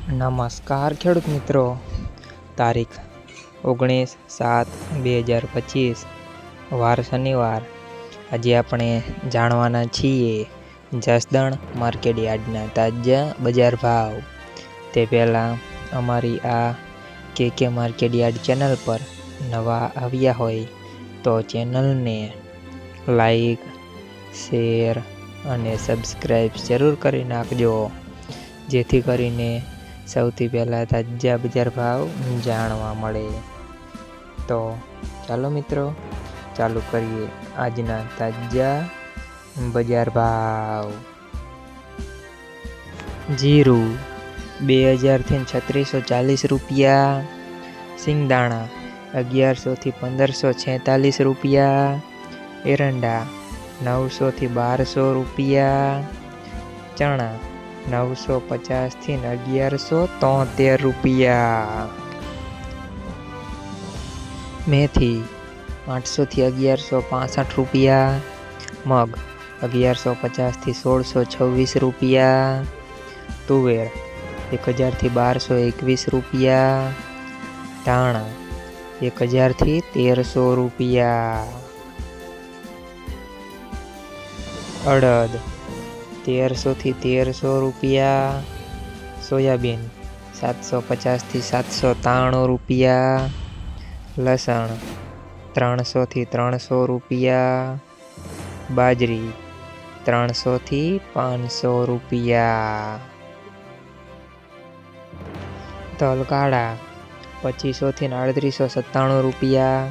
નમસ્કાર ખેડૂત મિત્રો, તારીખ 19/7/2025 વાર શનિવાર। આજે આપણે જાણવાના છીએ જસદણ માર્કેટ યાર્ડના તાજા બજાર ભાવ। તે પહેલાં અમારી આ કે માર્કેટ યાર્ડ ચેનલ પર નવા આવ્યા હોય તો ચેનલને લાઈક, શેર અને સબસ્ક્રાઈબ જરૂર કરી નાખજો, જેથી કરીને સૌથી પહેલાં તાજા બજાર ભાવ જાણવા મળે। તો ચાલો મિત્રો, ચાલુ કરીએ આજના તાજા બજાર ભાવ। જીરું 2000 થી 3640 રૂપિયા, સિંગદાણા 1100 થી 1546 રૂપિયા, એરંડા 900 થી 1200 રૂપિયા, ચણા 950 થી 1173 રૂપિયા, મેથી 800 થી 1165 રૂપિયા, મગ 1150 થી 1626 રૂપિયા, તુવેર 1000 થી 1221 રૂપિયા, ધાણા 1000 થી 1300 રૂપિયા, અડદ 1300 થી 1300 રૂપિયા, સોયાબીન 750 થી 793 રૂપિયા, લસણ 300 થી 300 રૂપિયા, બાજરી 300 થી 500 રૂપિયા, તલ કાળા 2500 થી 3897 રૂપિયા,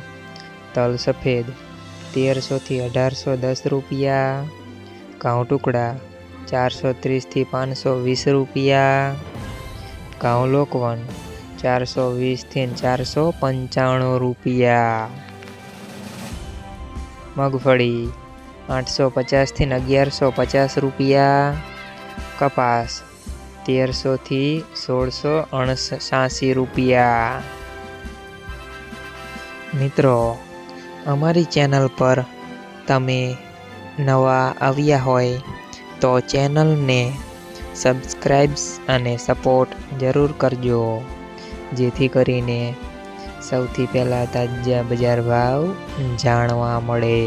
તલ સફેદ 1300 થી 1810 રૂપિયા, ઘઉં ટુકડા 430 થી 520 રૂપિયા, ઘઉં લોકવન 420 થી 495 રૂપિયા, મગફળી 850 થી 1150 રૂપિયા, કપાસ 1300 થી 1679 રૂપિયા। મિત્રો, અમારી ચેનલ પર તમે નવા આવ્યા હોય તો ચેનલને સબસ્ક્રાઈબ અને સપોર્ટ જરૂર કરજો, જેથી કરીને સૌથી પહેલાં તાજા બજાર ભાવ જાણવા મળે।